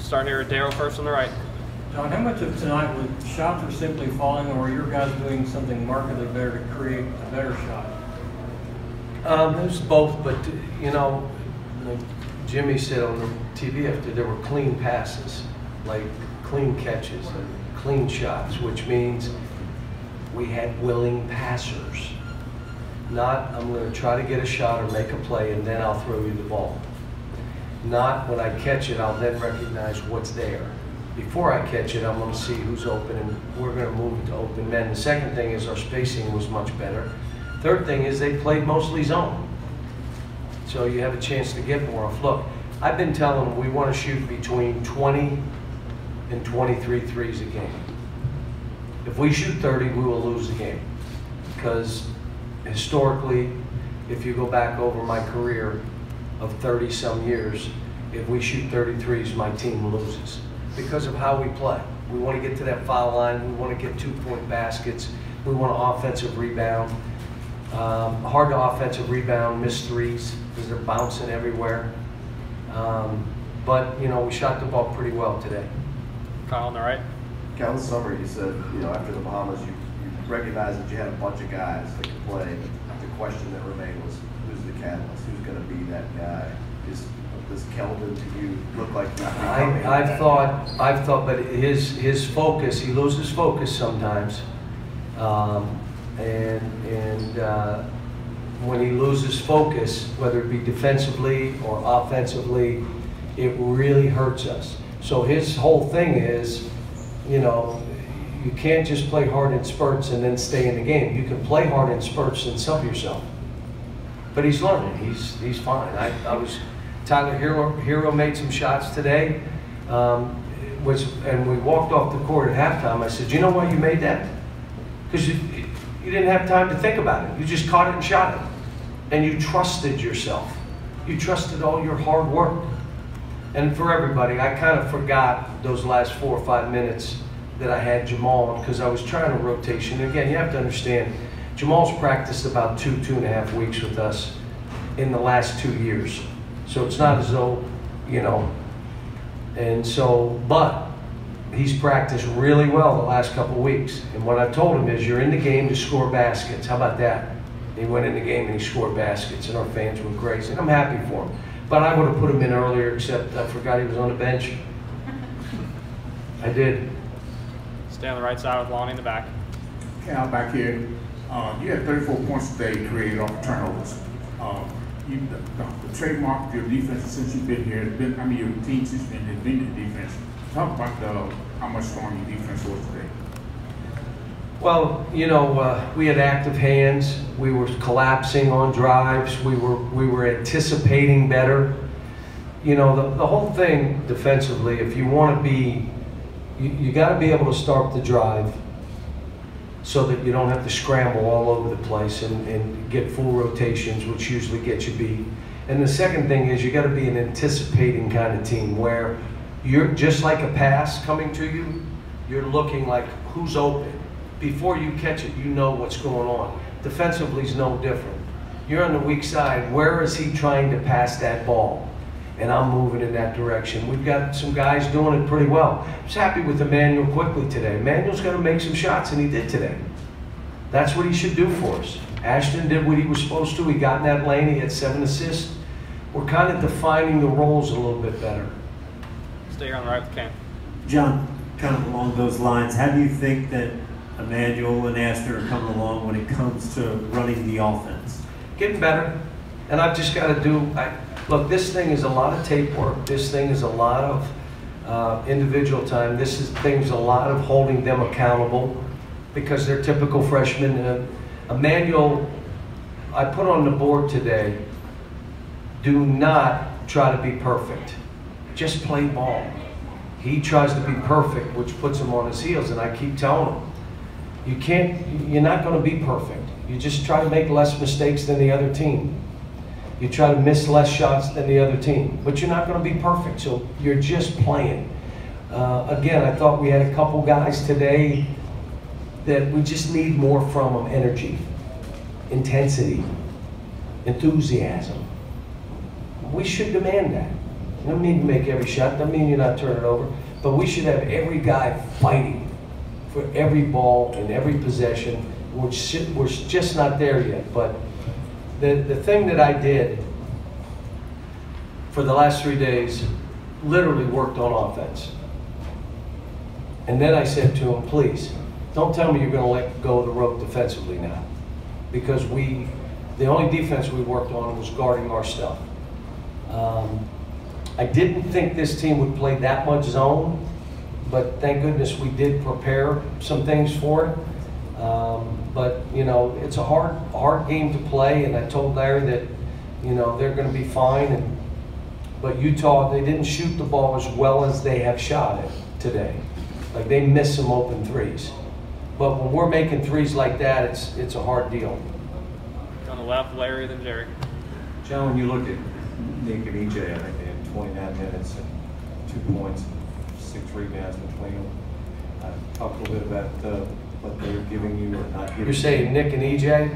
Starting here with Darryl first on the right. John, how much of tonight was shots were simply falling, or were your guys doing something markedly better to create a better shot? It was both, but you know, like Jimmy said on the TV after, there were clean passes, like clean catches and clean shots, which means we had willing passers. Not, I'm going to try to get a shot or make a play and then I'll throw you the ball. Not when I catch it, I'll then recognize what's there. Before I catch it, I'm going to see who's open and we're going to move it to open men. The second thing is our spacing was much better. Third thing is they played mostly zone. So you have a chance to get more off. Look, I've been telling them we want to shoot between 20 and 23 threes a game. If we shoot 30, we will lose the game. Because historically, if you go back over my career of 30 some years, if we shoot 33s, my team loses. Because of how we play. We want to get to that foul line, we want to get 2-point baskets, we want an offensive rebound. Hard to offensive rebound, miss threes, because they're bouncing everywhere. But, you know, we shot the ball pretty well today. Kyle on the right. Cal, this summer you said, you know, after the Bahamas, you recognized that you had a bunch of guys that could play. The question that remained was, who's the catalyst? Who's going to be that guy? Does Keldon to you look like he's becoming I've thought, but his focus, he loses focus sometimes. When he loses focus, whether it be defensively or offensively, it really hurts us. So his whole thing is, you know, you can't just play hard in spurts and then stay in the game. You can play hard in spurts and sub yourself. But he's learning. He's fine. Tyler Hero made some shots today. And we walked off the court at halftime. I said, you know why you made that? Because you didn't have time to think about it. You just caught it and shot it. And you trusted yourself. You trusted all your hard work. And for everybody, I kind of forgot those last 4 or 5 minutes that I had Jamal because I was trying a rotation. And again, you have to understand, Jamal's practiced about 2.5 weeks with us in the last 2 years. So it's not as though, you know, and so, but he's practiced really well the last couple of weeks. And what I told him is, you're in the game to score baskets. How about that? He went in the game and he scored baskets, and our fans were crazy. And I'm happy for him. But I would have put him in earlier, except I forgot he was on the bench. I did. Stay on the right side with Lonnie in the back. Cal, back here, you had 34 points today created off turnovers. The trademark of your defense since you've been here, your team since you've been invented defense. Talk about how much stronger your defense was today. Well, you know, we had active hands. We were collapsing on drives. We were anticipating better. You know, the whole thing defensively, if you want to be, you got to be able to start the drive so that you don't have to scramble all over the place and get full rotations, which usually get you beat. And the second thing is you got to be an anticipating kind of team where you're just like a pass coming to you, you're looking like who's open. Before you catch it, you know what's going on. Defensively is no different. You're on the weak side. Where is he trying to pass that ball? And I'm moving in that direction. We've got some guys doing it pretty well. I was happy with Emmanuel quickly today. Emmanuel's going to make some shots, and he did today. That's what he should do for us. Ashton did what he was supposed to. He got in that lane. He had 7 assists. We're kind of defining the roles a little bit better. Stay here on the right with Ken. John, kind of along those lines, how do you think that Emmanuel and Ashton are coming along when it comes to running the offense? Getting better. And I've just got to do, look, this thing is a lot of tape work. This thing is a lot of individual time. This thing's a lot of holding them accountable because they're typical freshmen. Emmanuel, I put on the board today, do not try to be perfect. Just play ball. He tries to be perfect, which puts him on his heels, and I keep telling him, you're not going to be perfect. You just try to make less mistakes than the other team. You try to miss less shots than the other team, but you're not going to be perfect, so you're just playing. Again, I thought we had a couple guys today that we just need more from them: energy, intensity, enthusiasm. We should demand that. You don't need to make every shot, doesn't mean you're not turning it over. But we should have every guy fighting for every ball and every possession. We're just not there yet. But the thing that I did for the last 3 days, literally worked on offense. And then I said to him, please, don't tell me you're going to let go of the rope defensively now. Because the only defense we worked on was guarding our stuff. I didn't think this team would play that much zone, but thank goodness we did prepare some things for it. But, you know, it's a hard game to play, and I told Larry that, you know, they're going to be fine. But Utah, they didn't shoot the ball as well as they have shot it today. Like, they missed some open threes. But when we're making threes like that, it's a hard deal. On the left, Larry, then Jerry. John, when you look at Nick and EJ, I think they had 29 minutes and 2 points, 6 rebounds between them. Talk a little bit about what they were giving you or not giving you. You're saying Nick and EJ?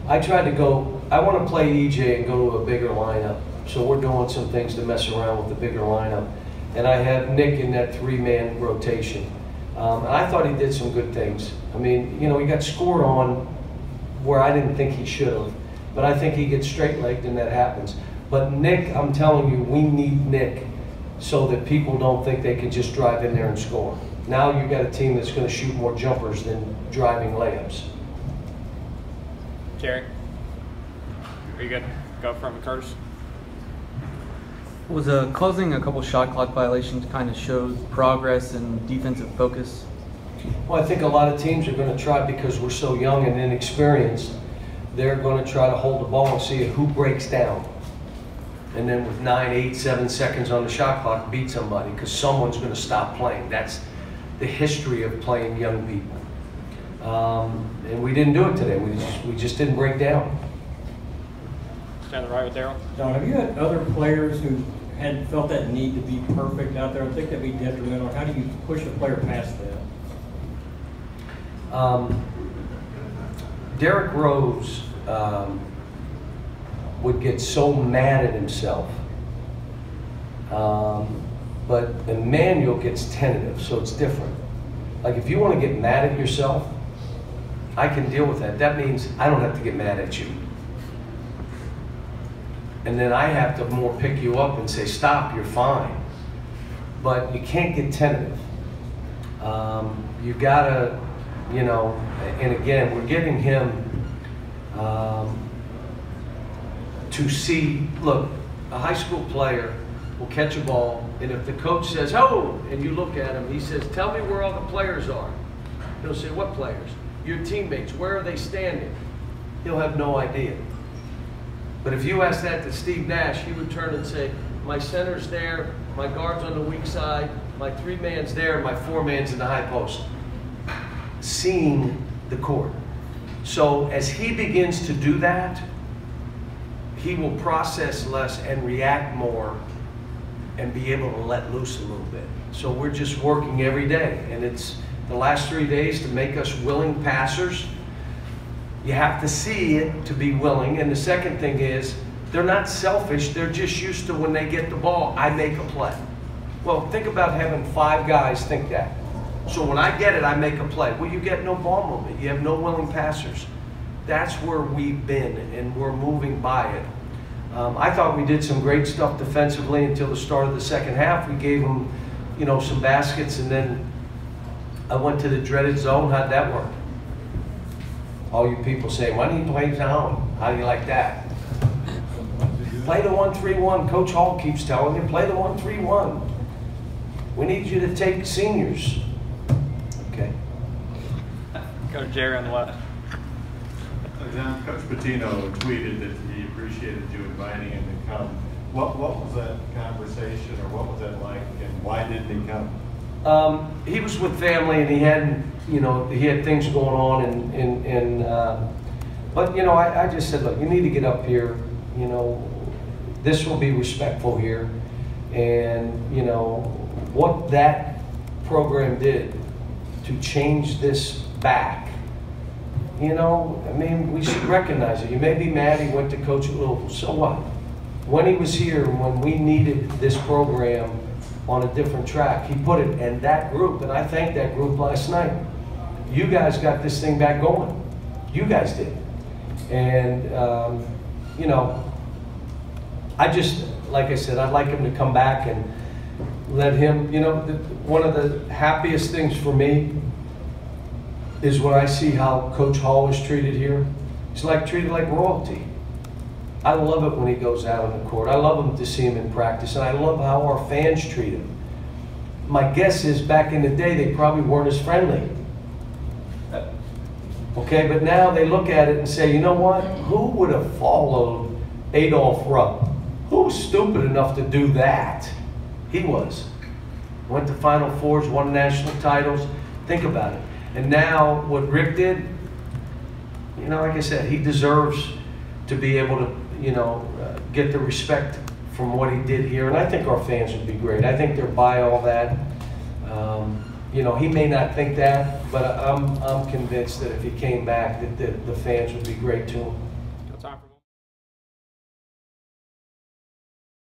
I tried to go, I want to play EJ and go to a bigger lineup. So we're doing some things to mess around with the bigger lineup. And I have Nick in that 3-man rotation. And I thought he did some good things. I mean, you know, he got scored on where I didn't think he should have. But I think he gets straight-legged and that happens. But Nick, I'm telling you, we need Nick so that people don't think they can just drive in there and score. Now you've got a team that's going to shoot more jumpers than driving layups. Jerry. Are you good? Go from Curtis. Was causing a couple shot clock violations kind of shows progress and defensive focus? Well, I think a lot of teams are going to try, because we're so young and inexperienced, they're going to try to hold the ball and see who breaks down. And then with 9, 8, 7 seconds on the shot clock, beat somebody, because someone's going to stop playing. That's the history of playing young people. And we didn't do it today. We just didn't break down. Stand to the right with Daryl. Don, have you had other players who had felt that need to be perfect out there? I think that'd be detrimental. How do you push a player past that? Derrick Rose would get so mad at himself. But Emmanuel gets tentative, so it's different. Like, if you want to get mad at yourself, I can deal with that. That means I don't have to get mad at you. And then I have to more pick you up and say, stop, you're fine. But you can't get tentative. You gotta, you know, and again, we're getting him to see, look, a high school player will catch a ball, and if the coach says, oh, and you look at him, he says, tell me where all the players are. He'll say, what players? Your teammates, where are they standing? He'll have no idea. But if you ask that to Steve Nash, he would turn and say, my center's there, my guard's on the weak side, my 3-man's there, and my 4-man's in the high post. Seeing the court. So as he begins to do that, he will process less and react more and be able to let loose a little bit. So we're just working every day, and it's the last 3 days to make us willing passers. You have to see it to be willing. And the second thing is, they're not selfish, they're just used to when they get the ball, I make a play. Well, think about having 5 guys think that. So when I get it, I make a play. Well, you get no ball movement, you have no willing passers. That's where we've been, and we're moving by it. I thought we did some great stuff defensively until the start of the second half. We gave them, you know, some baskets, and then I went to the dreaded zone. How'd that work? All you people say, why don't you play zone? How do you like that? Play the 1-3-1. Coach Hall keeps telling you, play the 1-3-1. We need you to take seniors. Okay. Go to Jerry on the left. John, Coach Patino tweeted that he appreciated you inviting him to come. What was that conversation, or what was that like, and why didn't he come? He was with family, and he hadn't, you know, he had things going on, but you know, I just said, look, you need to get up here. You know, this will be respectful here, and you know what that program did to change this back. You know, I mean, we should recognize it. You may be mad he went to coach at Louisville, so what? when he was here, when we needed this program on a different track, he put it in that group, and I thanked that group last night. You guys got this thing back going. You guys did. And, you know, I just, like I said, I'd like him to come back and let him, you know, one of the happiest things for me is when I see how Coach Hall is treated here. He's like treated like royalty. I love it when he goes out on the court. I love him to see him in practice, and I love how our fans treat him. My guess is back in the day, they probably weren't as friendly. Okay, but now they look at it and say, you know what? Who would have followed Adolph Rupp? Who was stupid enough to do that? He was. Went to Final Fours, won national titles. Think about it. And now what Rick did, you know, like I said, he deserves to be able to, you know, get the respect from what he did here. And I think our fans would be great. I think they're by all that. You know, he may not think that, but I'm convinced that if he came back, that the fans would be great to him. No time for more.